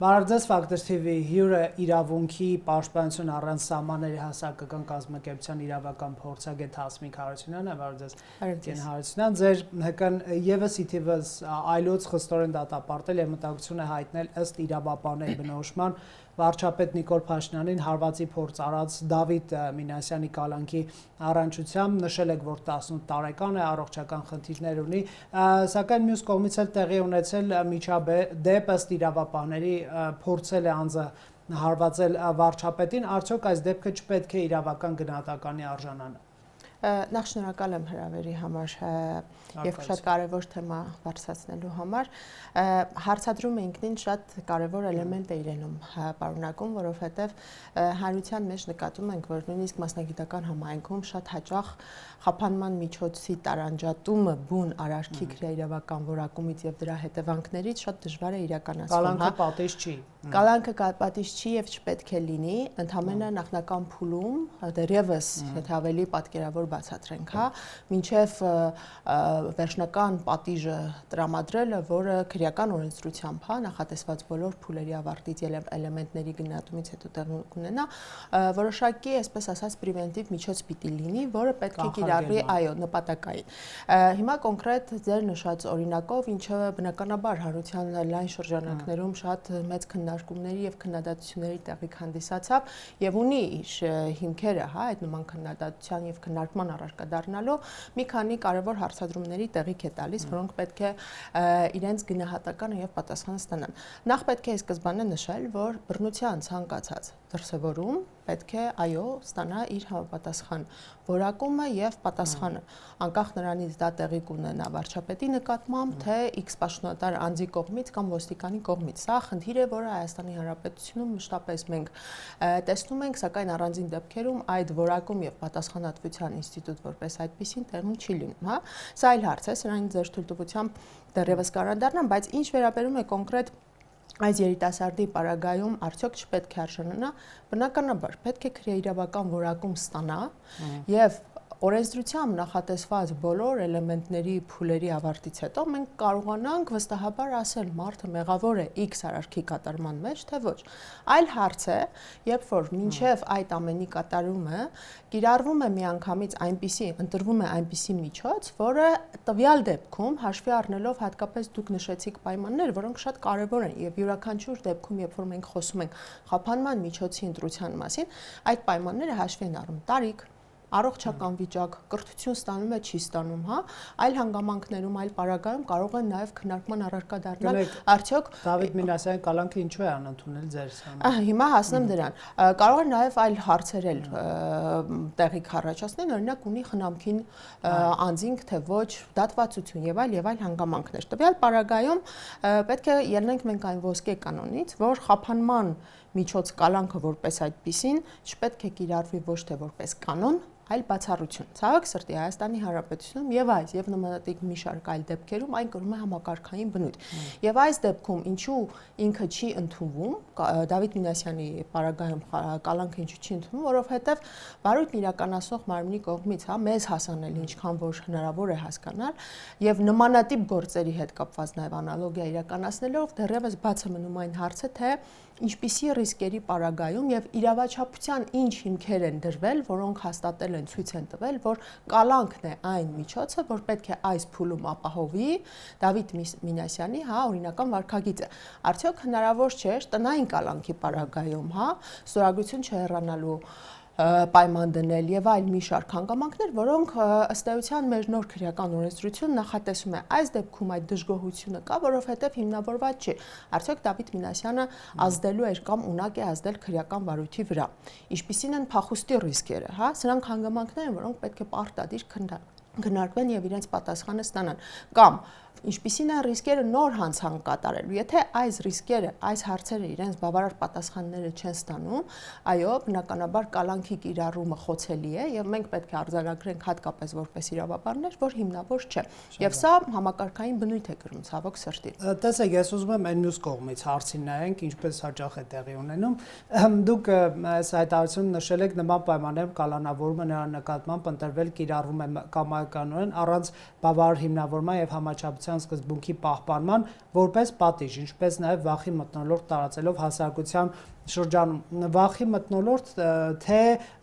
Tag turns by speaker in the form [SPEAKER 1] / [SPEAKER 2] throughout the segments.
[SPEAKER 1] Բարարձես Factor TV հյուրը իրավունքի պաշտպանություն առանց սահմանների հասարակական կազմակերպության իրավական փորձագետ Հասմիկ Հարությունյանն է, բարարձես Հարությունյան, ձեր հկն եւս իթիվս այլոց խստորեն դատապարտել եւ մտահոգություն է հայտնել ըստ իրավապահների բնորոշման վարչապետ Նիկոլ Փաշինյանին հարվածի փորձ արած Դավիթ Մինասյանի կալանքի առնչությամբ նշել եք, որ 18 տարեկան է, առողջական խնդիրներ ունի, սակայն մյուս կողմից էլ տեղի ունեցել միջադեպ ըստ իրավապահների փորձել է անձը հարվածել վարչապետին, արդյոք այս դեպքը չպետք է իրավական գնահատականի արժանանա։
[SPEAKER 2] Նախ շնորհակալ եմ հրավերի համար եւ շատ կարեւոր թեմա բարձրացնելու համար։ Հարցադրումը ինքնին շատ կարեւոր էլեմենտ է իրենում պարունակում, որովհետեւ հանրության մեջ նկատում ենք, որ նույնիսկ մասնագիտական համայնքում շատ հաճախ խափանման միջոցի տարանջատումը բուն արարքի քրեիրավական որակումից եւ դրա հետևանքներից շատ դժվար է իրականացվում։
[SPEAKER 1] Կալանքը պատիժ չի։
[SPEAKER 2] Կալանքը պատիժ չի եւ չպետք է լինի, ընդհանրապես նախնական փուլում դեռևս եթե ավելի պատկերավոր բացատրենք, մինչև վերջնական պատիժը տրամադրելը, որը քրեական օրենսդրությամբ նախատեսված բոլոր փուլերի ավարտից էլեմենտների գնահատումից հետո տեղի կունենա, որոշակի, այսպես ասած, պրևենտիվ միջոց պիտի լինի, որը պետք է կիրառվի, այո, նպատակային։ Հիմա կոնկրետ ձեր նշած օրինակով, ինչը բնականաբար հանրության լայն շրջանակներում շատ մեծ քննարկումների եւ քննադատությունների տեղիք հանդիսացավ եւ ունի իր հիմքերը, այդ նման քննադատության եւ քննարկման առարկա դառնալով մի քանի կարևոր հարցադրումների տեղիք է տալիս, որոնք պետք է իրենց գնահատականը եւ պատասխանը ստանան։ Նախ պետք է սկզբանե նշել, որ բռնության ցանկացած դրսևորում պետք է այո ստանա իր համապատասխան որակումը եւ պատասխանը, անկախ նրանից դա տեղի կունենա վարչապետի նկատմամբ, թե X պաշտոնատար անձի կողմից կամ ոստիկանի կողմից։ Սա խնդիր է, որը Հայաստանի Հանրապետությունում մշտապես մենք տեսնում ենք, սակայն առանձին դեպքերում այդ որակում եւ պատասխանատվության ինստիտուտ որպես այդպեսին տեղում չի լինում, Սա այլ հարց է, սրանից ձեր թույլտվությամբ դեռևս կանդառնամ, բայց ինչ վերաբերում է կոնկրետ այս երիտասարդի պարագայում արդյոք չպետք է արժանանա, բնականաբար պետք է քրեիրավական որակում ստանա եւ օրենսդրությամբ նախատեսված բոլոր էլեմենտների փուլերի ավարտից հետո մենք կարողանանք վստահաբար ասել մարդը մեղավոր է X արարքի կատարման մեջ, թե ոչ։ Այլ հարց է, երբ որ մինչև այդ ամենի կատարումը կիրառվում է միանգամից ընտրվում է այնպիսի միջոց, որը տվյալ դեպքում հաշվի առնելով հատկապես դուք նշեցիք պայմաններ, որոնք շատ կարևոր են եւ յուրաքանչյուր դեպքում, երբ որ մենք խոսում ենք խափանման միջոցի ընտրության մասին, այդ պայմանները հաշվի են առնում տարիք, առողջական վիճակ, կրթություն ստանում է, չի ստանում, այլ հանգամանքներում, այլ պարագայում կարող են նաև քննարկման առարկա դառնալ, արդյոք
[SPEAKER 1] Դավիթ Մինասյանի կալանքը ինչու է անընդունել ձեր համար։
[SPEAKER 2] Հիմա հասնեմ դրան։ Կարող է նաև այլ հարցեր էլ տեղիք առաջացնել, օրինակ ունի խնամքին անձինք, թե ոչ, դատվածություն եւ այլ հանգամանքներ։ Տվյալ պարագայում պետք է ելնենք մենք այն ոսկե կանոնից, որ խափանման միջոց կալանքը որպես այդպիսին չպետք է կիրառվի ոչ թե որպես կանոն, այլ բացառություն։ Ցավոք սրտի Հայաստանի Հանրապետությունում եւ այս եւ նմանատիպ մի շարք այլ դեպքերում այն կրում է համակարգային բնույթ։ Եվ այս դեպքում ինչու ինքը չի ընդունվում, Դավիթ Մինասյանի պարագայում կալանքը ինչու չի ընդունվում, որովհետեւ վարույթն իրականացնող մարմնի կողմից, մեզ հասանել ինչքան որ հնարավոր է հասկանալ եւ նմանատիպ գործերի հետ կապված նաեւ անալոգիա իրականացնելով դեռևս բաց է մնում այն հարցը, թե ինչպիսի ռիսկերի պարագայում եւ իրավաչափության ինչ հիմքեր են դրվել, որոնք հաստատել են ցույց են տվել, որ կալանքն է այն միջոցը, որ պետք է այս փուլում ապահովի Դավիթ Մինասյանի, օրինական վարքագիծը։ Արդյոք հնարավոր չէ տնային կալանքի պարագայում, ստորագրություն չհեռանալու պայման դնել եւ այլ մի շարք հանգամանքներ, որոնք ըստ էության մեր նոր քրեական օրենսդրություն նախատեսում է այս դեպքում այդ դժգոհությունը կա, որովհետեւ հիմնավորված չի։ Արդյոք Դավիթ Մինասյանը ազդելու էր կամ ունակ է ազդել քրեական վարույթի վրա։ Ինչպիսին են փախուստի ռիսկերը, Սրանք հանգամանքներ են, որոնք պետք է պարտադիր քննարկվեն եւ իրենց պատասխանը ստանան։ Կամ ինչպիսին են ռիսկերը նոր հանցանք կատարելու։ Եթե այս ռիսկերը, այս հարցերը իրենց բավարար պատասխանները չեն ստանում, այո, բնականաբար կալանքի կիրառումը խոցելի է եւ մենք պետք է արձանագրենք հատկապես որպես իրավաբաններ, որ հիմնավոր չէ։ Եվ սա համակարգային բնույթ է կրում, ցավոք սրտի։
[SPEAKER 1] Տեսեք, ես ուզում եմ այն մյուս կողմից հարցին նայենք, ինչպես հաճախ է տեղի ունենում։ Դուք այս հայտարարությունում նշել եք նման պայմաններում կալանավորումը նրա նկատմամբ ընտրվել կիրառվում է կամայականորեն առանց բավարար հիմնավորման եւ համաչափության անվտանգության սկզբունքի պահպանման որպես պատիժ, ինչպես նաև վախի մթնոլորտ տարածելով հասարակության շրջանում վախի մթնոլորտ թե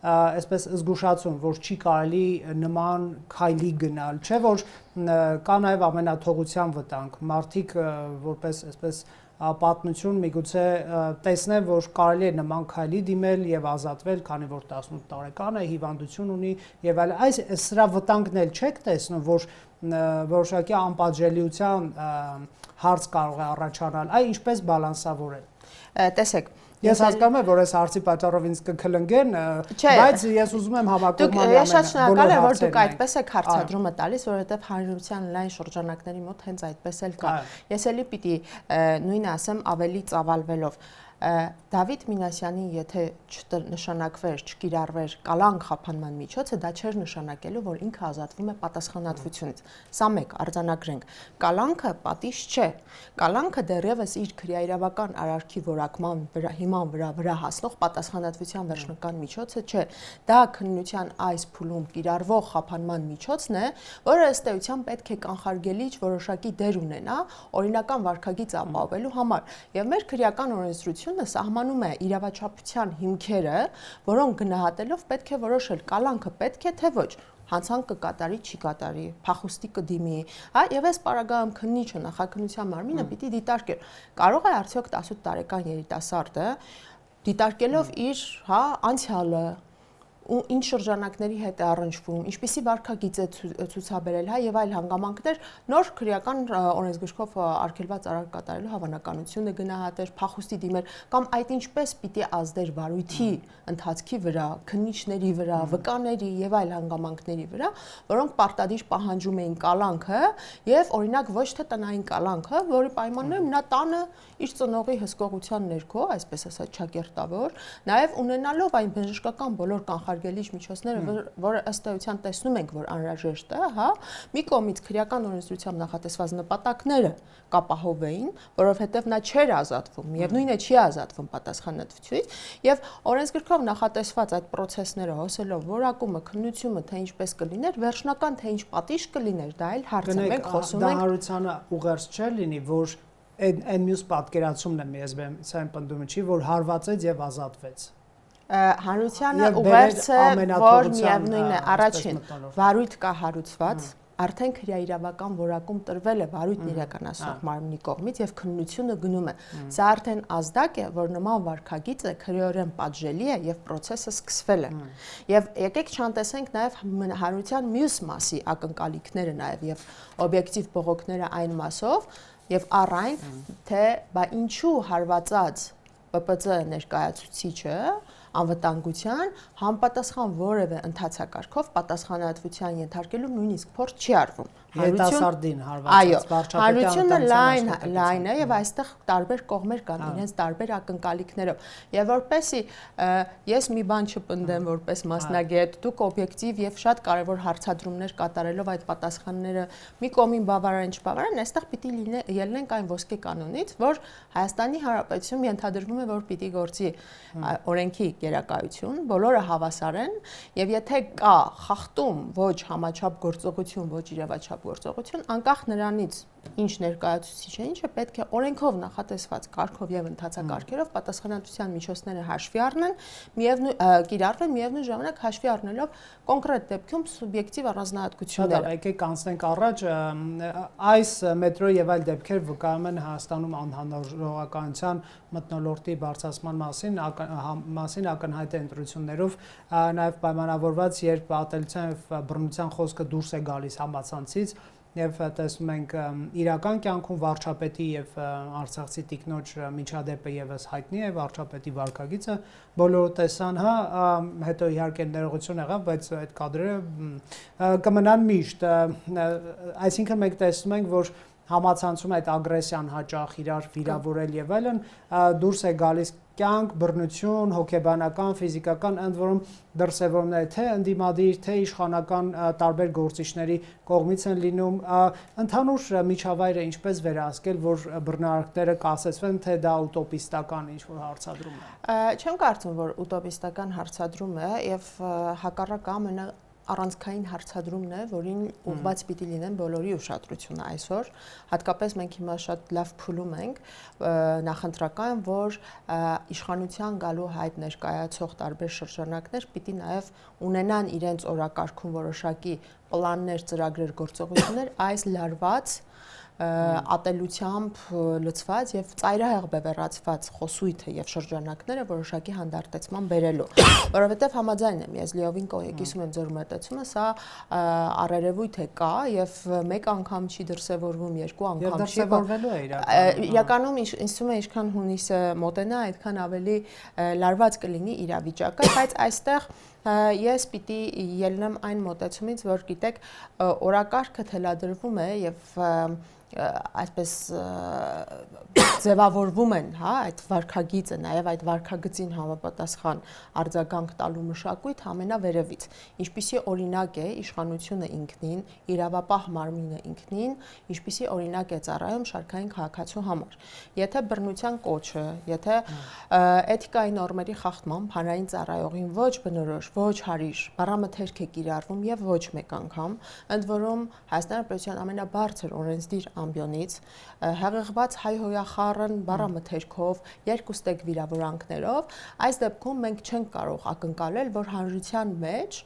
[SPEAKER 1] այսպես զգուշացում, որ չի կարելի նման քայլի գնալ, չէ՞ որ կա նաև ամենաթողության վտանգ, մարդիկ որպես այսպես պատմություն միգուցե տեսնեն, որ կարելի է նման քայլի դիմել եւ ազատվել, քանի որ 18 տարեկան է, հիվանդություն ունի եւ այլ այս սրա վտանգն էլ չեք տեսնում, որ որոշակի անպատժելիության հարց կարող է առաջանալ, այ ինչպես բալանսավորել։
[SPEAKER 2] Տեսեք,
[SPEAKER 1] Ես հասկանում եմ, որ այս հարցի պատճառով ինձ կքլնգեն, բայց ես ուզում եմ համակողմանի
[SPEAKER 2] Ես շատ շնորհակալ եմ, որ դուք այդպես եք հարցադրումը տալիս, որովհետև հանրության լայն շրջանակների մոտ հենց այդպես էլ կա։ Ես էլի պիտի նույնը ասեմ ավելի ծավալվելով։ Դավիթ Մինասյանի եթե չնշանակվեր, չկիրառվեր կալանք խափանման միջոցը, դա չէր նշանակելու, որ ինքը ազատվում է պատասխանատվությունից։ Սա մեկ արձանագրենք։ Կալանքը պատիժ չէ։ Կալանքը դեռևս իր քրեաիրավական արարքի որակման հիման վրա հասնող պատասխանատվության վերջնական միջոցը չէ։ Դա քննության այս փուլում կիրառվող խափանման միջոցն է, որը ըստ էության պետք է կանխարգելիչ որոշակի դեր ունենա օրինական վարքագիծ ապահովելու համար։ Եվ մեր քրեական օրենսդրությունը սահմանում է իրավաչափության հիմքերը, որոնք գնահատելով պետք է որոշել կալանքը պետք է թե ոչ, հանցանք կկատարի, չի կատարի, փախուստի կդիմի, հա, եւ այս պարագայում քննիչը նախաքննության մարմինը պիտի դիտարկեր։ Կարող է արդյոք 18 տարեկան երիտասարդը դիտարկելով իր, հա, անցյալը ու ինչ շրջանակների հետ է առնչվում, ինչպիսի վարքագիծ է ցուցաբերել, հա, եւ այլ հանգամանքներ նոր քրեական օրենսգրքով արգելված արարք կատարելու հավանականությունը գնահատեր, փախուստի դիմեր կամ այդ ինչպես պիտի ազդեր վարույթի ընթացքի վրա, քննիչների վրա, վկաների եւ այլ հանգամանքների վրա, որոնք պարտադիր պահանջում էին կալանքը եւ օրինակ ոչ թե տնային կալանքը, որի պայմաններում նա տանը իր ծնողի հսկողության ներքո, այսպես ասած ճակերտավոր, նաեւ ունենալով այն բժշկական բոլոր կանխարգելիչ միջոցները, որը ըստ էության տեսնում ենք, որ անհրաժեշտ է, հա, մի կողմից քրեական օրենսդրությամբ նախատեսված նպատակները կապահովեին, որովհետև նա չէր ազատվում, միևնույնն է չի ազատվում պատասխանատվությունից, եւ օրենսգրքով նախատեսված այդ process-ները հոսելով որակումը, քննությունը, թե ինչպես կլիներ, վերջնական թե ինչ պատիժ կլիներ, դա էլ հարց է, մենք խոսում ենք։
[SPEAKER 1] Դա հարուցանը ուղերձ չէ լինի, որ այն մյուս պատկերացումն է մեզ սայն պնդումը չի, որ հարվածեց եւ ազատվեց։
[SPEAKER 2] Հանրությանը ուղերձ է, որ միևնույնն է, առաջին վարույթ կա հարուցված, արդեն քրեաիրավական որակում տրվել է վարույթն իրականացնող մարմնի կողմից եւ քննությունը գնում է։ Սա արդեն ազդակ է, որ նման վարքագիծը քրեորեն պատժելի է եւ process-ը սկսվել է։ Եվ եկեք չանտեսենք նաեւ հանրության մյուս մասի ակնկալիքները նաեւ եւ օբյեկտիվ բողոքները այն մասով եւ առ այն, թե բա ինչու հարվածած ՊՊԾ ներկայացուցիչը անվտանգության համապատասխան որևէ ընթացակարգով պատասխանատվության ենթարկելու նույնիսկ փորձ չի արվում։
[SPEAKER 1] Երիտասարդին հարվածած
[SPEAKER 2] վարչապետի հանրությունը լայն է եւ այստեղ տարբեր կողմեր կան իրենց տարբեր ակնկալիքներով։ Եվ որպեսի ես մի բան չպնդեմ որպես մասնագետ, դուք օբյեկտիվ եւ շատ կարեւոր հարցադրումներ կատարելով այդ պատասխանները մի կողմին բավարարեն, չբավարարեն, այստեղ պիտի ելնենք այն ոսկե կանոնից, որ Հայաստանի Հանրապետությունում ենթադրվում է, որ պիտի գործի օրենքի գերակայություն, բոլորը հավասար են, եւ եթե կա խախտում ոչ համաչափ գործողություն, ոչ իրավաչափ գործողություն, անկախ նրանից ինչ ներկայացուցիչ է, ինչը պետք է օրենքով նախատեսված կարգով եւ ընթացակարգերով պատասխանատվության միջոցները հաշվի առնեն, կիրառվեն միևնույն ժամանակ հաշվի առնելով կոնկրետ դեպքում սուբյեկտիվ առանձնահատկությունները։
[SPEAKER 1] Եկեք անցնենք առաջ, այս մետրո եւ այլ դեպքեր վկայում են Հայաստանում անհանդուրժողականության մթնոլորտի բարձրացման մասին ակնհայտ է ընտրություններով նաեւ պայմանավորված, երբ ատելության եւ բռնության խոսքը դուրս է գալիս համացանցից եւ տեսնում ենք իրական կյանքում վարչապետի եւ արցախցի տիկնոջ միջադեպը եւս հայտնի է, վարչապետի վարքագիծը բոլորը տեսան, հա, հետո իհարկե ներողություն եղավ, բայց այդ կադրերը կմնան միշտ, այսինքն մենք տեսնում ենք, որ համացանցում այդ ագրեսիան հաճախ իրար վիրավորել եւ այլն դուրս է գալիս կյանք, բռնություն, հոգեբանական, ֆիզիկական, ընդ որում դրսևորումները թե ընդդիմադիր, թե իշխանական տարբեր գործիչների կողմից են լինում, ընդհանուր միջավայրը ինչպես վերահսկել, որ բռնարարքները կասեցվեն, թե դա ուտոպիստական ինչ-որ հարցադրում է։
[SPEAKER 2] Չեմ կարծում, որ ուտոպիստական հարցադրում է եւ հակառակը առանցքային հարցադրումն է, որին ուղղված պիտի լինեն բոլորի ուշադրությունը այսօր, հատկապես մենք հիմա շատ լավ փուլում ենք, նախընտրական, որ իշխանության գալու հայտ ներկայացող տարբեր շրջանակներ պիտի նաև ունենան իրենց օրակարգում որոշակի պլաններ, ծրագրեր, գործողություններ այս լարված ատելությամբ լցված եւ ծայրահեղ բևեռացված խոսույթը եւ շրջանակները որոշակի հանդարտեցման բերելու, որովհետեւ համաձայն եմ, ես լիովին կիսում եմ ձեր մտածումը, սա առերևույթ է կա եւ մեկ անգամ չի դրսեւորվում, երկու անգամ չի
[SPEAKER 1] դրսեւորվելու է
[SPEAKER 2] իրականում ինձ թվում է ինչքան հունիսը մոտենա, այդքան ավելի լարված կլինի իրավիճակը, բայց այստեղ ես պիտի ելնեմ այն մոտեցումից, որ գիտեք, օրակարգը թելադրվում է եւ այսպես ձևավորվում են, հա, այդ վարքագիծը, նաև այդ վարքագծին համապատասխան արձագանք տալու մշակույթ ամենավերևից։ Ինչպիսի օրինակ է իշխանությունը ինքնին, իրավապահ մարմինը ինքնին, ինչպիսի օրինակ է ծառայում շարքային քաղաքացու համար։ Եթե բռնության կոչը, եթե էթիկայի նորմերի խախտման հանրային ծառայողին ոչ բնորոշ, ոչ հարիր, բառամթերք է կիրառվում եւ ոչ մեկ անգամ, ընդ որում Հայաստանի Հանրապետության ամենաբարձր օրենսդիր ամբիոնից հեղեղված հայհոյախառն բառամթերքով, երկուստեկ վիրավորանքներով, այս դեպքում մենք չենք կարող ակնկալել, որ հանրության մեջ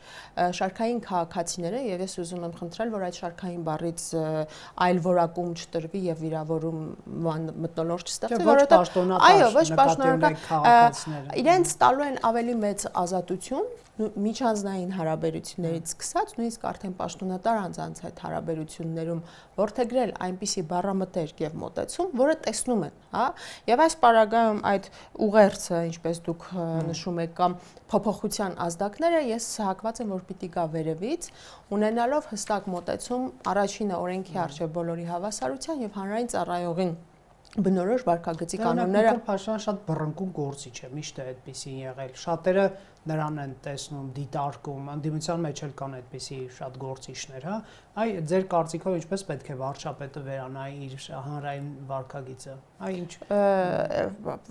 [SPEAKER 2] շարքային քաղաքացիները, եւ ես ուզում եմ խնդրել, որ այդ շարքային բառից այլ որակում չտրվի եւ վիրավորում մթնոլորտ չստեղծի,
[SPEAKER 1] որովհետեւ այո, ոչ պաշտոնական քաղաքացիները
[SPEAKER 2] իրենց տալու են ավելի մեծ ազատություն միջանձնային հարաբերություններից սկսած, նույնիսկ արդեն պաշտոնատար անձանց հետ հարաբերություններում որդեգրել այնպիսի բառամթերք եւ մոտեցում, որը տեսնում են, հա, եւ այս պարագայում այդ ուղերձը, ինչպես դուք նշում եք, կամ փոփոխության ազդակները ես հակված եմ, որ պիտի գա վերևից, ունենալով հստակ մոտեցում առաջինը օրենքի առջև բոլորի հավասարության եւ հանրային ծառայողին բնորոշ վարքագծի կանոնները
[SPEAKER 1] Փաշան շատ բռնկուն գործիչ է, միշտ է այդպեսին եղել։ Շատերը նրան են տեսնում, դիտարկում, ընդդիմության մեջ էլ կան այդպիսի շատ գործիչներ, հա։ Այ ձեր կարծիքով ինչպես պետք է վարչապետը վերանայի իր հանրային վարքագիծը։ Այ ինչ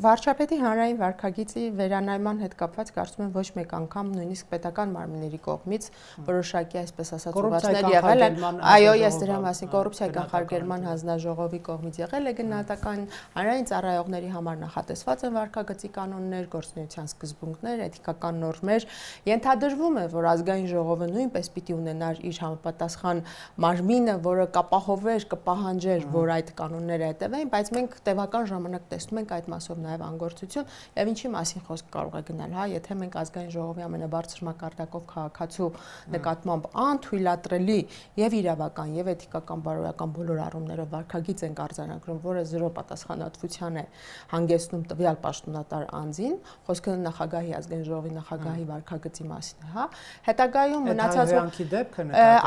[SPEAKER 2] վարչապետի հանրային վարքագիծի վերանայման հետ կապված կարծում եմ ոչ մեկ անգամ նույնիսկ պետական մարմինների կողմից որոշակի այսպես ասած ուղղվածներ եղել են։ Այո, ես դրա մասին կոռուպցիայի կանխարգելման հանձնաժողովի կողմից եղել է գնահատական հանրային ծառայողների համար նախատեսված են վարքագծի կանոններ, գործունեության սկզբունքներ, էթիկական նորմեր, ենթադրվում է, որ ազգային ժողովը նույնպես պիտի ունենար իր համապատասխան մարմինը, որը կապահովեր, կպահանջեր, որ այդ կանոնները հետևեն, բայց մենք տևական ժամանակ տեսնում ենք այդ մասով նաև անգործություն, եւ ինչի մասին խոսք կարող է գնալ, հա, եթե մենք ազգային ժողովի ամենաբարձր մակարդակով քաղաքացու նկատմամբ անթույլատրելի եւ իրավական եւ էթիկական բարոյական բոլոր առումներով վարքագիծ ենք արձանագրում, որը զրո պատասխանատվության է հանգեցնում տվյալ պաշտոնատար անձին, խոսքը նախագահի ազգային ժողովի նախագահի վարքագծի մասին է, հա, հետագայում մնացած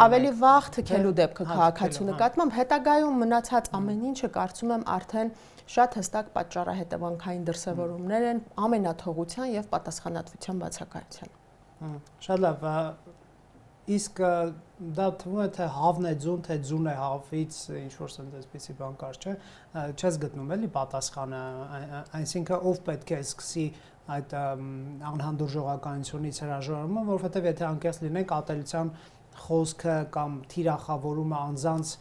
[SPEAKER 2] ավելի վաղ թքելու դեպքը քաղաքացու նկատմամբ, հետագայում մնացած ամեն ինչը կարծում եմ արդեն շատ հստակ պատճառահետևանքային դրսևորումներ են ամենաթողության եւ պատասխանատվության բացակայության։
[SPEAKER 1] Շատ լավ, իսկ դա թվում է թե հավն է ձուն, թե ձուն է հավից, ինչ որ այսպեսի բան կար, չէ՞, չես գտնում էլի պատասխանը, այսինքն ով պետք է սկսի այդ անհանդուրժողականությունից հրաժարումը, որովհետև եթե անկեղծ լինենք, ատելության խոսքը կամ թիրախավորումը անձանց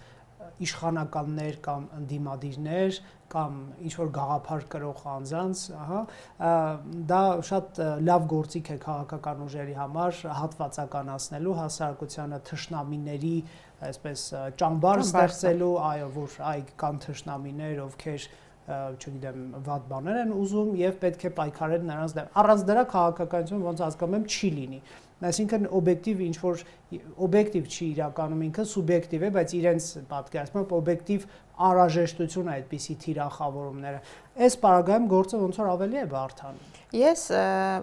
[SPEAKER 1] իշխանականներ կամ ընդդիմադիրներ կամ ինչ որ գաղափար կրող անձանց, ահա, դա շատ լավ գործիք է քաղաքական ուժերի համար հատվածականացնելու հասարակությանը թշնամիների, այսպես ճամբար ստեղծելու, այո, որ այ կան թշնամիներ, ովքեր չգիտեմ, վատ բաներ են ուզում եւ պետք է պայքարել նրանց դեմ։ Առանց դրա քաղաքականություն ոնց հասկանում եմ չի լինի։ Այսինքն օբյեկտիվ ինչ որ օբյեկտիվ չի իրականում ինքը սուբյեկտիվ է, բայց իրենց պատկերացմամբ օբյեկտիվ անհրաժեշտություն է այդպիսի թիրախավորումները։ Այս պարագայում գործը ոնց որ ավելի է բարդանում։
[SPEAKER 2] Ես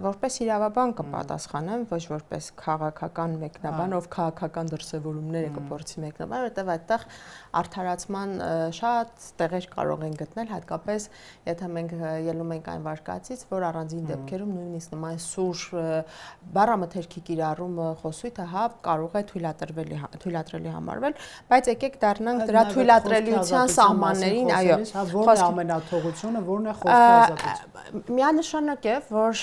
[SPEAKER 2] որպես իրավաբան կպատասխանեմ, ոչ որպես քաղաքական մեկնաբան, ով քաղաքական դրսևորումները կփորձի մեկնաբանել, որտեղ այդտեղ արդարացման շատ տեղեր կարող են գտնել, հատկապես եթե մենք ելնում ենք այն վարկածից, որ առանձին դեպքերում նույնիսկ նման սուր բառամթերքի կիրառումը խոսույթը հա կարող է թույլատրելի համարվել, բայց եկեք դառնանք դրա թույլատրելիության կառավարության սահմաններին, այո,
[SPEAKER 1] որն է ամենաթողությունը, որն է խոսքի ազատությունը։
[SPEAKER 2] Միանշանակ է, որ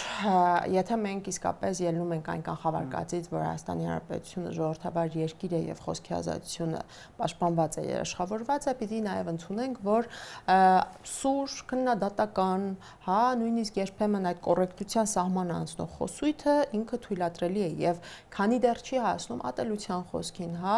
[SPEAKER 2] եթե մենք իսկապես ելնում ենք այն կանխավարկածից, որ Հայաստանի Հանրապետությունը ժողովրդավար երկիր է եւ խոսքի ազատությունը պաշտպանված է, երաշխավորված է, պիտի նաեւ ընդունենք, որ սուր, քննադատական, հա, նույնիսկ երբեմն այդ կոռեկտության սահմանը անցնող խոսույթը ինքը թույլատրելի է եւ քանի դեռ չի հասնում ատելության խոսքին, հա,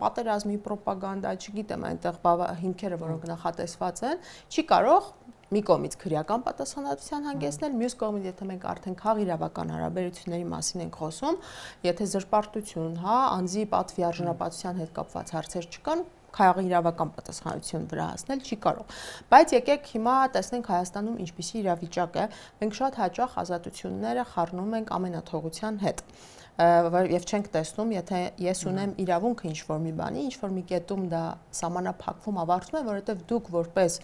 [SPEAKER 2] պատերազմի ռոպագանդա, չգիտեմ, այնտեղ հիմքերը, որոնք նախատեսված են, չի կարող մի կողմից քրեական պատասխանատվության հանգեցնել, մյուս կողմից եթե մենք արդեն քաղաքական հարաբերությունների մասին ենք խոսում, եթե զրպարտություն, հա, անձի պատվի արժանապատվության հետ կապված հարցեր չկան, քաղաքական պատասխանատվություն վրա հասնել չի կարող։ Բայց եկեք հիմա տեսնենք Հայաստանում ինչպիսի իրավիճակ է, մենք շատ հաճախ ազատությունները խառնում ենք ամենաթողության հետ։ Եվ չենք տեսնում, եթե ես ունեմ իրավունքը ինչ-որ մի բանի, ինչ-որ մի կետում դա սահմանափակվում ավարտվում է, որովհետև դուք որպես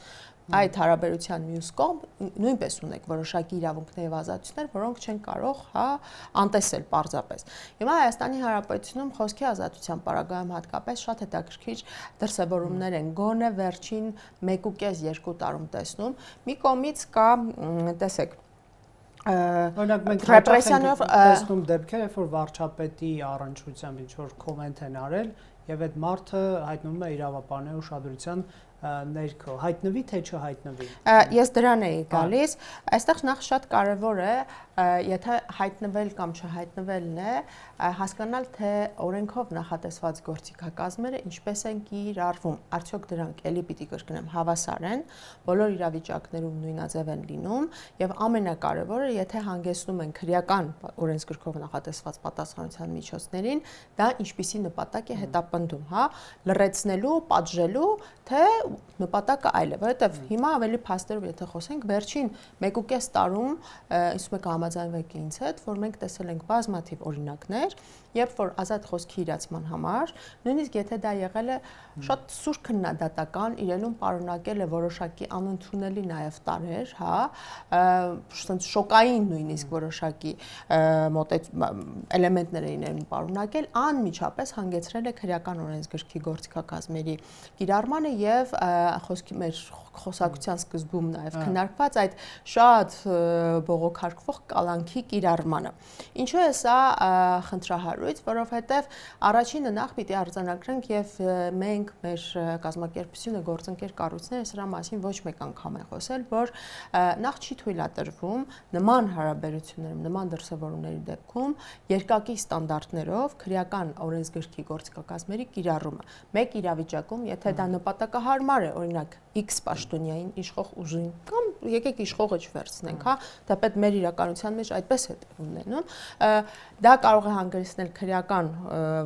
[SPEAKER 2] այդ հարաբերության մյուս կողմ նույնպես ունեք որոշակի իրավունքներ եւ ազատություններ, որոնք չեն կարող, հա, անտեսել պարզապես։ Հիմա Հայաստանի Հանրապետությունում խոսքի ազատության պարագայում հատկապես շատ հետաքրքիր դրսևորումներ են, գոնե վերջին 1.5-2 տարում տեսնում։ Մի կողմից կա, տեսեք,
[SPEAKER 1] օրինակ մենք ռեպրեսիաներով տեսնում դեպքեր, երբ որ վարչապետի առնչությամբ ինչ որ կոմենտ են արել եւ այդ մարդը հայտնվում է իրավապահների ուշադրության ներքո, հայտնվի թե չհայտնվի։
[SPEAKER 2] Ես դրան էի գալիս, այստեղ նախ շատ կարևոր է, եթե հայտնվել կամ չհայտնվելն է, հասկանալ, թե օրենքով նախատեսված գործիքակազմերը ինչպես են կիրառվում, արդյոք դրանք էլի պիտի կրկնեմ հավասար են, բոլոր իրավիճակներում նույնաձև են լինում եւ ամենակարևորը, եթե հանգեցնում են քրեական օրենսգրքով նախատեսված պատասխանատվության միջոցներին, դա ինչպիսի նպատակ է հետապնդում, հա, լրացնելու, պատժելու, թե նպատակը այլ է, որովհետև հիմա ավելի փաստերով եթե խոսենք, վերջին 1.5 տարում, իսկ մեկ համաձայնվեք ինձ հետ, որ մենք տեսել ենք բազմաթիվ օրինակներ, երբ որ ազատ խոսքի իրացման համար, նույնիսկ եթե դա եղել է շատ սուր քննադատական, իրենում պարունակել է որոշակի անընդունելի նաև տարեր, հա, շոկային նույնիսկ որոշակի էլեմենտներ էին պարունակել, անմիջապես հանգեցրել է քրեական օրենսգրքի գործիքակազմերի կիրառմանը եւ խոսքի մեր խոսակցության սկզբում նաև քննարկված այդ շատ բողոքարկվող կալանքի կիրառմանը։ Ինչու է սա խնդրահարույց, որովհետև առաջինը նախ պիտի արձանագրենք եւ մենք մեր կազմակերպությունը գործընկեր կառույցները սրա մասին ոչ մեկ անգամ են խոսել, որ նախ չի թույլատրվում նման հարաբերություններում, նման դրսևորումների դեպքում երկակի ստանդարտներով քրեական օրենսգրքի գործիքակազմերի կիրառումը։ Մեկ իրավիճակում, եթե դա նպատակահարմար է, օրինակ X պաշտոնյային իշխող ուժին կամ եկեք իշխողը չվերցնենք, հա, թեպետ մեր իրականության մեջ այդպես է ունենում, դա կարող է հանգեցնել քրեական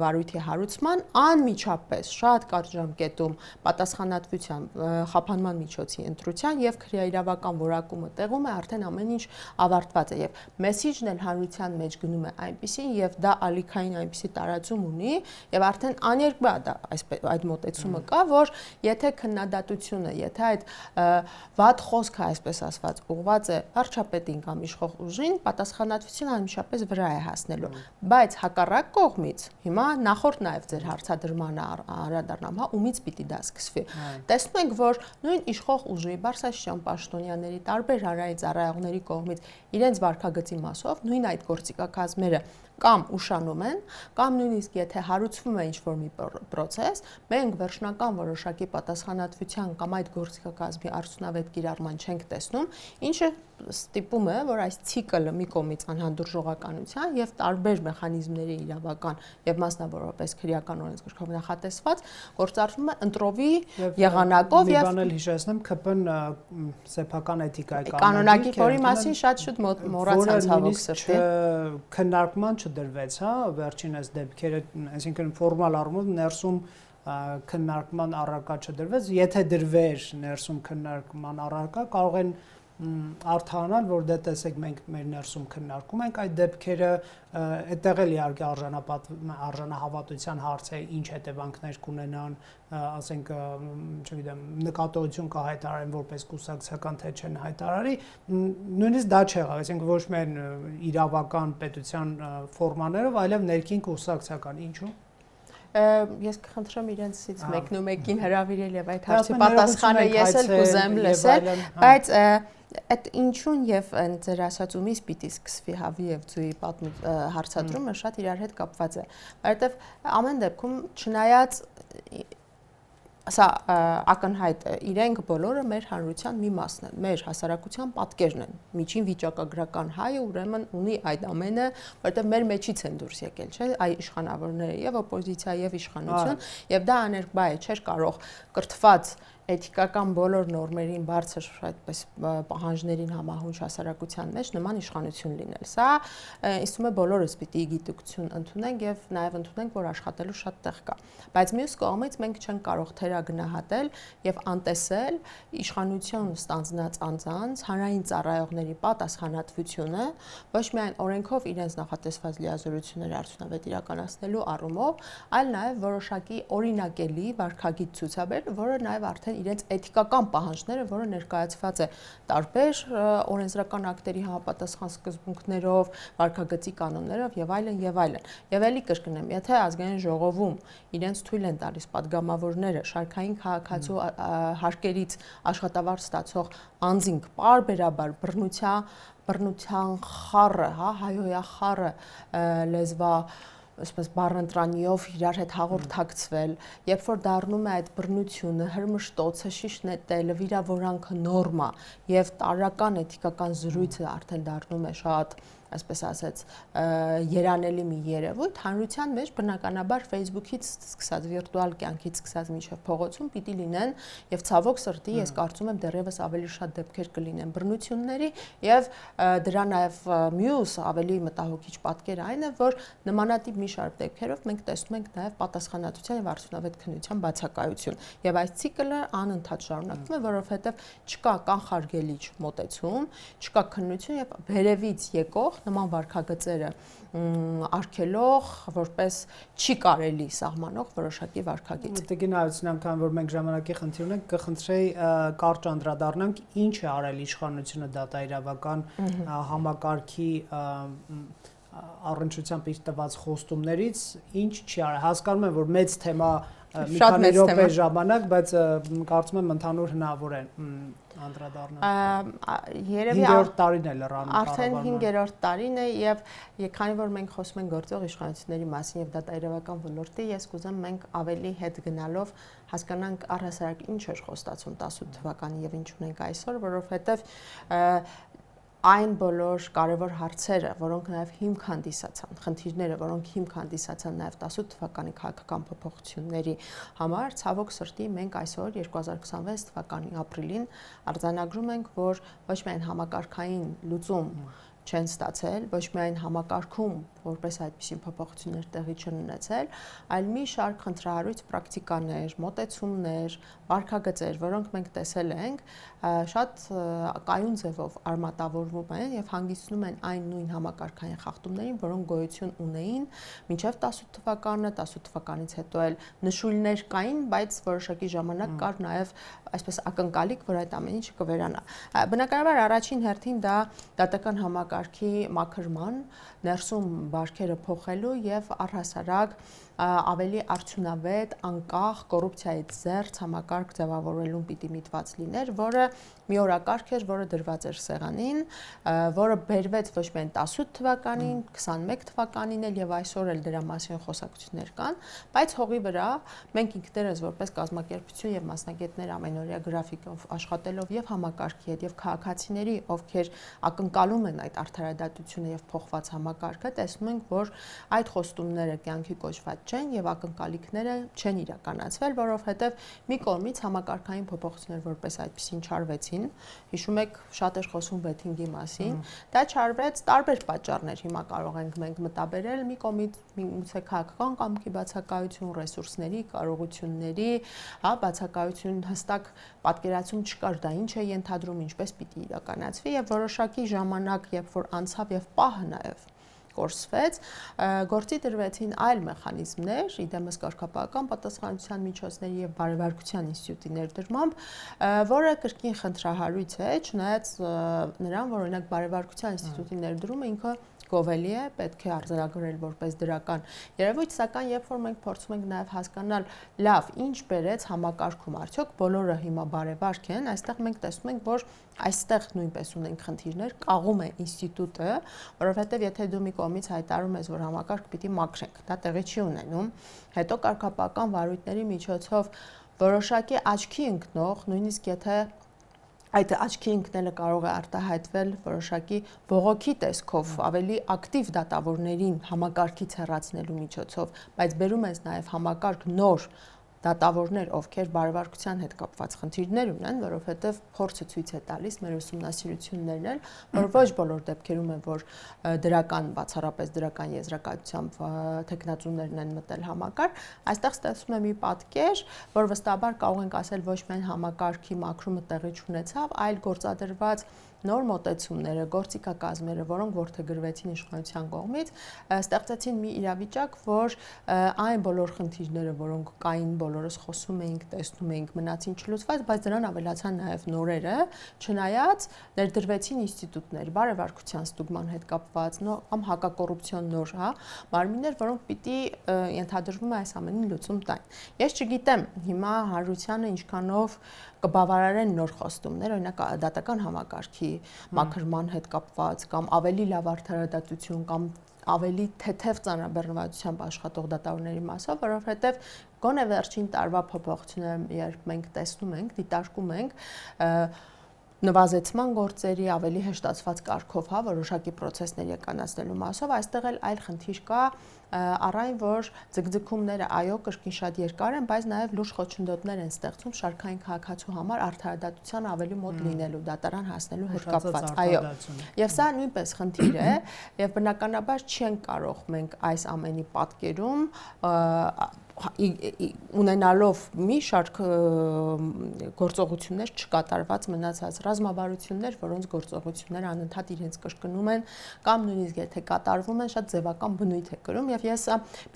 [SPEAKER 2] վարույթի հարուցման, անմիջապես շատ կարճ ժամկետում պատասխանատվության, խափանման միջոցի ընտրության եւ քրեաիրավական որակումը տեղում է, արդեն ամեն ինչ ավարտված է եւ մեսիջն էլ հանրության մեջ գնում է այնպեսին եւ դա ալիքային այնպեսի տարածում ունի եւ արդեն աներկբա դա այդ մոտեցումը կա, որ եթե քննադատությունը, եթե այդ վատ խոսքը, այսպես ասված, ուղղված է վարչապետին կամ իշխող ուժին, պատասխանատվությունը անմիջապես վրա է հասնելու։ Բայց հակառակ կողմից, հիմա նախորդ նաև ձեր հարցադրմանը անդրադառնամ, հա, ումից պիտի դա սկսվի։ Տեսնում ենք, որ նույն իշխող ուժի, բարձրաստիճան պաշտոնյաների, տարբեր հանրային ծառայողների կողմից իրենց վարքագծի մասով նույն այդ գործիքակազմերը կամ ուշանում են, կամ նույնիսկ եթե հարուցվում է ինչ-որ մի process, մենք վերջնական որոշակի պատասխանատվության կամ այդ գործիքակազմի արդյունավետ կիրառման չենք տեսնում, ինչը ստիպում է, որ այս ցիկլը մի կողմից անհանդուրժողականության եւ տարբեր մեխանիզմների իրավական եւ մասնավորապես քրեական օրենսգրքով նախատեսված գործարկվում է ընտրովի եղանակով
[SPEAKER 1] եւ բանել հիշեցնեմ ԿՊ-ն սեփական էթիկայի
[SPEAKER 2] կանոնակի, որի մասին շատ շուտ մոռացան ցավոք սրտի
[SPEAKER 1] քննարկման չդրվեց, հա, վերջինս դեպքերը, այսինքն ֆորմալ առումով ներսում քննարկման առարկա չդրվեց, եթե դրվեր ներսում քննարկման առարկա, կարող են արդանալ, որ դե տեսեք մենք մեր ներսում քննարկում ենք այդ դեպքերը, այդտեղ էլ իհարկե արժանահավատության հարց է, ինչ հետևանքներ կունենան, ասենք, չգիտեմ, նկատողություն կհայտարարեն որպես կուսակցական, թե չեն հայտարարի, նույնիսկ դա չեղավ, այսինքն ոչ միայն իրավական պետության ֆորմաներով, այլև ներքին կուսակցական, ինչու՞։
[SPEAKER 2] ես կխնդրեմ իրենցից մեկն ու մեկին հրավիրել եւ այդ հարցի պատասխանը ես էլ կուզեմ լսել, բայց այդ ինչուն եւ ձեր ասացումից պիտի սկսվի հավի եւ ձուի հարցադրումը շատ իրար հետ կապված է, որովհետեւ ամեն դեպքում չնայած սա ակնհայտ է, իրենք բոլորը մեր հանրության մի մասն են, մեր հասարակության պատկերն են, միջին վիճակագրական հայը ուրեմն ունի այդ ամենը, որովհետև մեր մեջից են դուրս եկել, չէ, այ իշխանավորները եւ օպոզիցիա եւ իշխանություն, եւ դա աներկբա է, չէր կարող կրթված էթիկական բոլոր նորմերին բարձր այդպես պահանջներին համահունչ հասարակության մեջ նման իշխանություն լինել։ Սա ինձ թվում է բոլորս պիտի գիտակցություն ընդունենք եւ նաեւ ընդունենք, որ աշխատելու շատ տեղ կա։ Բայց մյուս կողմից մենք չենք կարող թերագնահատել եւ անտեսել իշխանություն ստանձնած անձանց հանրային ծառայողների պատասխանատվությունը ոչ միայն օրենքով իրենց նախատեսված լիազորությունները արդյունավետ իրականացնելու առումով, այլ նաեւ որոշակի օրինակելի վարքագիծ ցուցաբեր, որը նաեւ արդեն իրենց էթիկական պահանջները, որը ներկայացված է տարբեր օրենսդրական ակտերի համապատասխան սկզբունքներով, վարքագծի կանոններով եւ այլն եւ այլն։ Եվ ելի կրկնեմ, եթե ազգային ժողովում իրենց թույլ են տալիս падգամավորները շարքային քաղաքացու հարկերից աշխատավարձ ստացող անձին պարբերաբար բռնության խառը, հա, հայոյախառը լեզվա այսպես բառընտրանիով իրար հետ հաղորդակցվել, երբ որ դառնում է այդ բռնությունը, հրմշտոցը, շիշ նետելը, վիրավորանքը նորմա եւ տարրական էթիկական զրույցը արդեն դառնում է շատ այսպես ասած երանելի մի երևույթ, հանրության մեջ բնականաբար Facebook-ից սկսած վիրտուալ կյանքից սկսած մինչև փողոցում պիտի լինեն եւ ցավոք սրտի ես կարծում եմ դեռևս ավելի շատ դեպքեր կլինեն բռնությունների եւ դրա նաեւ մյուս ավելի մտահոգիչ պատկեր այն է, որ նմանատիպ մի շարք դեպքերով մենք տեսնում ենք նաեւ պատասխանատվության եւ արդյունավետ քննության բացակայություն եւ այս ցիկլը անընդհատ շարունակվում է, որովհետեւ չկա կանխարգելիչ մոտեցում, չկա քննություն եւ վերևից եկող նման վարքագծերը արգելող, որպես չի կարելի սահմանող որոշակի վարքագիծ։
[SPEAKER 1] Տիկին Այցնյան, քան որ մենք ժամանակի խնդիր ունենք, կխնդրեի կարճ անդրադառնանք, ինչ է արել իշխանությունը դատաիրավական համակարգի առնչությամբ իր տված խոստումներից, ինչ չի արել։ Հասկանում եմ, որ մեծ թեմա մի քանի րոպե ժամանակ, բայց կարծում եմ ընդհանուր հնարավոր է անդրադառնալ։
[SPEAKER 2] Երևի
[SPEAKER 1] 5-րդ տարին է լրանում
[SPEAKER 2] արդեն 5-րդ տարին է եւ քանի որ մենք խոսում ենք գործող իշխանությունների մասին եւ դատաիրավական ոլորտի, ես կուզեմ մենք ավելի հետ գնալով հասկանանք առհասարակ ինչ էր խոստացում 18 թվականին եւ ինչ ունենք այսօր, որովհետեւ այն բոլոր կարևոր հարցերը, որոնք նաև հիմք հանդիսացան, խնդիրները, որոնք հիմք հանդիսացան նաև 18 թվականի քաղաքական փոփոխությունների համար, ցավոք սրտի մենք այսօր 2026 թվականի ապրիլին արձանագրում ենք, որ ոչ միայն համակարգային լուծում չեն ստացել, ոչ միայն համակարգում որպես այդպիսի փոփոխություններ տեղի չեն ունեցել, այլ մի շարք խնդրահարույց պրակտիկաներ, մոտեցումներ, վարքագծեր, որոնք մենք տեսել ենք, շատ կայուն ձևով արմատավորվում են եւ հանգեցնում են այն նույն համակարգային խախտումներին, որոնք գոյություն ունեին մինչեւ 18 թվականը, 18 թվականից հետո էլ նշույլներ կային, բայց որոշակի ժամանակ կար նաեւ այսպես ակնկալիք, որ այդ ամեն ինչը կվերանա։ Բնականաբար առաջին հերթին դա դատական համակարգի մաքրման, ներսում բարքերը փոխելու եւ առհասարակ ավելի արդյունավետ, անկախ, կոռուպցիայից զերծ համակարգ ձևավորելուն պիտի միտված լիներ, որը մի օրակարգ էր, որը դրված էր սեղանին, որը բերվեց ոչ միայն 18 թվականին, 21 թվականին էլ եւ այսօր էլ դրա մասին խոսակցություններ կան, բայց հողի վրա մենք ինքներս որպես կազմակերպություն եւ մասնագետներ ամենօրյա գրաֆիկով աշխատելով եւ համակարգի հետ եւ քաղաքացիների, ովքեր ակնկալում են այդ արդարադատությունը եւ փոխված համակարգը, տեսնում ենք, որ այդ խոստումները կյանքի կոչված չեն եւ ակնկալիքները չեն իրականացվել, որովհետեւ մի կողմից համակարգային փոփոխություններ որպես այդպեսին չարվեցին, հիշում եք, շատ էր խոսում վեթինգի մասին, դա չարվեց տարբեր պատճառներ, հիմա կարող ենք մենք մտաբերել, մի կողմից միգուցե քաղաքական կամքի բացակայություն, ռեսուրսների, կարողությունների, հա, բացակայություն, հստակ պատկերացում չկար, դա ինչ է ենթադրում, ինչպես պիտի իրականացվի եւ որոշակի ժամանակ, երբ որ անցավ եւ պահը նաեւ կորսվեց, գործի դրվեցին այլ մեխանիզմներ, իդեմս կարգապահական պատասխանատվության միջոցների եւ բարեվարկության ինստիտուտի ներդրմամբ, որը կրկին խնդրահարույց է, չնայած նրան, որ օրինակ բարեվարկության ինստիտուտի ներդրումը ինքը գովելի է, պետք է արձանագրել որպես դրական երևույթ, սակայն երբ որ մենք փորձում ենք նաև հասկանալ, լավ, ինչ բերեց համակարգում, արդյոք բոլորը հիմա բարևարք են, այստեղ մենք տեսնում ենք, որ այստեղ նույնպես ունենք խնդիրներ, կաղում է ինստիտուտը, որովհետև եթե դու մի կողմից հայտարարում ես, որ համակարգ պիտի մաքրենք, դա տեղի չի ունենում, հետո կարգապահական վարույթների միջոցով որոշակի աչքի ընկնող, նույնիսկ եթե այդ աչքի ընկնելը կարող է արտահայտվել որոշակի բողոքի տեսքով, ավելի ակտիվ դատավորներին համակարգից հեռացնելու միջոցով, բայց բերում ես նաև համակարգ նոր դատավորներ, ովքեր բարևարկության հետ կապված խնդիրներ ունեն, որովհետև փորձը ցույց է տալիս մեր ուսումնասիրություններն են, որ ոչ բոլոր դեպքերում է, որ դրական, բացառապես դրական եզրակացությամբ թեկնածուներն են մտել համակարգ, այստեղ ստեղծվում է մի պատկեր, որ վստահաբար կարող ենք ասել ոչ միայն համակարգի մաքրումը տեղի չունեցավ, այլ գործադրված նոր մոտեցումները, գործիքակազմերը, որոնք որդեգրվեցին իշխանության կողմից, ստեղծեցին մի իրավիճակ, որ այն բոլոր խնդիրները, որոնք կային, բոլորս խոսում էինք, տեսնում էինք, մնացին չլուծված, բայց դրան ավելացան նաև նորերը, չնայած ներդրվեցին ինստիտուտներ, բարևարկության ստուգման հետ կապված, կամ հակակոռուպցիոն նոր, մարմիններ, որոնք պիտի ենթադրվում է այս ամենին լուծում տան։ Ես չգիտեմ, հիմա Հարությունյանը ինչքանով կբավարարեն նոր խոստումներ, օրինակ դատական համակարգի մաքրման հետ կապված կամ ավելի լավ արդարադատություն կամ ավելի թեթև ծանրաբեռնվածությամբ աշխատող դատավորների մասով, որովհետև գոնե վերջին տարվա փոփոխությունները, երբ մենք տեսնում ենք, դիտարկում ենք, նվազեցման գործերի ավելի հեշտացված կարգով, որոշակի process-ներ եկանացնելու մասով, այստեղ էլ այլ խնդիր կա, առայն որ ձգձգումները այո կրկին շատ երկար են, բայց նաև լուրջ խոչընդոտներ են ստեղծում շարքային քաղաքացու համար արդարադատության ավելի մոտ լինելու, դատարան հասնելու հետ կապված, այո։ Եվ սա նույնպես խնդիր է, եւ բնականաբար չենք կարող մենք այս ամենի պատկերում ունենալով մի շարք գործողություններ չկատարված մնացած ռազմավարություններ, որոնց գործողությունները անընդհատ իրենց կրկնում են կամ նույնիսկ եթե կատարվում են, շատ ձևական բնույթ է կրում եւ ես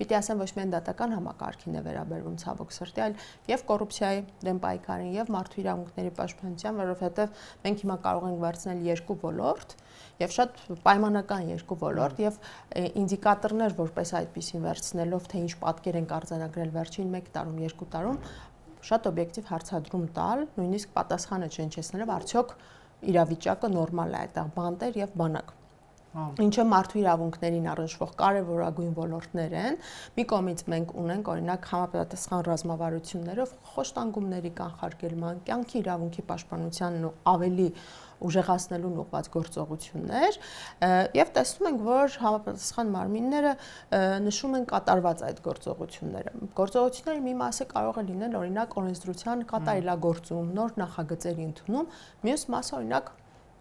[SPEAKER 2] պիտի ասեմ ոչ միայն դատական համակարգին է վերաբերվում ցավոք սրտի, այլ եւ կոռուպցիայի դեմ պայքարին եւ մարդու իրավունքների պաշտպանության, որովհետեւ մենք հիմա կարող ենք վերցնել երկու ոլորտ եւ շատ պայմանական երկու ոլորտ եւ ինդիկատորներ որպես այդպեսին վերցնելով թե ինչ պատկեր են արձանագրել վերջին 1 տարում, 2 տարում շատ օբյեկտիվ հարցադրում տալ, նույնիսկ պատասխանը չհնչեցնելով արդյոք իրավիճակը նորմալ է այդտեղ բանտեր եւ բանակ։ Ինչը մարդու իրավունքներին առնչվող կարևորագույն ոլորտներ են, մի կողմից մենք ունենք օրինակ համապատասխան ռազմավարություններով խոշտանգումների կանխարգելման, կյանքի իրավունքի պաշտպանությանն ու ավելի ուժեղացնելուն ուղղված գործողություններ եւ տեսնում ենք, որ համապատասխան մարմինները նշում են կատարված այդ գործողությունները։ Գործողությունների մի մասը կարող է լինել օրինակ օրենսդրության կատարելագործում, նոր նախագծերի ընդունում, մյուս մասը օրինակ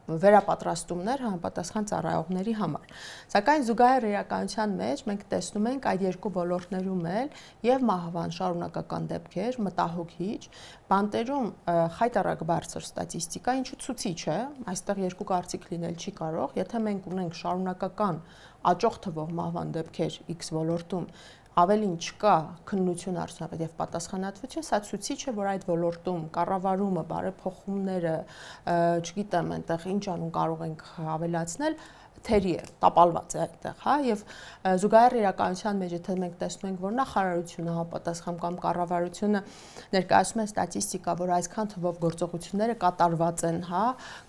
[SPEAKER 2] վերապատրաստումներ համապատասխան ծառայողների համար։ Սակայն զուգահեռ իրականության մեջ մենք տեսնում ենք այդ երկու ոլորտներում էլ եւ մահվան շարունակական դեպքեր, մտահոգիչ, բանտերում խայտառակ բարձր ստատիստիկա, ինչը ցուցիչ է, այստեղ երկու կարծիք լինել չի կարող, եթե մենք ունենք շարունակական աճող թվով մահվան դեպքեր X ոլորտում, ավելին չկա քննություն արդյունավետ եւ պատասխանատվություն, սա ցույց է, որ այդ ոլորտում կառավարումը, բարեփոխումները, չգիտեմ, այնտեղ ինչ անուն կարող ենք ավելացնել, թերի է, տապալված է այդտեղ, եւ զուգահեռ իրականության մեջ եթե մենք տեսնում ենք, որ նախարարությունը համապատասխան կամ կառավարությունը ներկայացնում է ստատիստիկա, որ այսքան թվով գործողությունները կատարված են,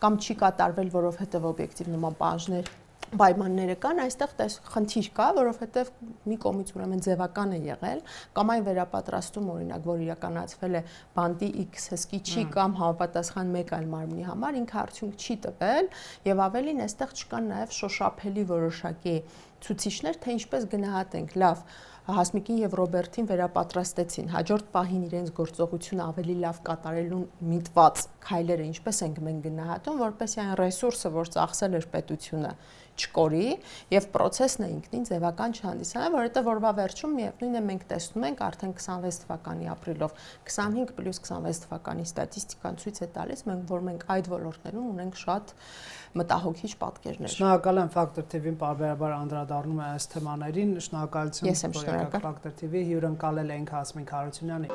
[SPEAKER 2] կամ չի կատարվել, որովհետեւ օբյեկտիվ նման բաժներ պայմանները կան, այստեղ խնդիր կա, որովհետև մի կողմից ուրեմն ձևական է եղել, կամ այն վերապատրաստում օրինակ, որ իրականացվել է բանտի X հսկի չի կամ համապատասխան մեկ այլ մարմնի համար, ինքը արդյունք չի տվել, եւ ավելին այստեղ չկան նաեւ շոշափելի որոշակի ցուցիչներ, թե ինչպես գնահատենք, լավ, Հասմիկին եւ Ռոբերտին վերապատրաստեցին, հաջորդ պահին իրենց գործողությունը ավելի լավ կատարելուն միտված քայլերը ինչպես ենք մենք գնահատում, որպեսզի այն ռեսուրսը, որ ծախսել էր պետությունը, չկորի եւ process-ն է ինքնին ձևական չհանդիսանա, որովհետեւ օրվա վերջում միևնույն է մենք տեսնում ենք արդեն 26 թվականի ապրիլով 25 + 26 թվականի ստատիստիկան ցույց է տալիս, որ մենք այդ ոլորտներում ունենք շատ մտահոգիչ պատկերներ։
[SPEAKER 1] Շնորհակալ եմ Factor TV-ին պարբերաբար անդրադառնում է այս թեմաներին, շնորհակալություն, որ Factor TV հյուրընկալել էինք Հասմիկ Հարությունյանին։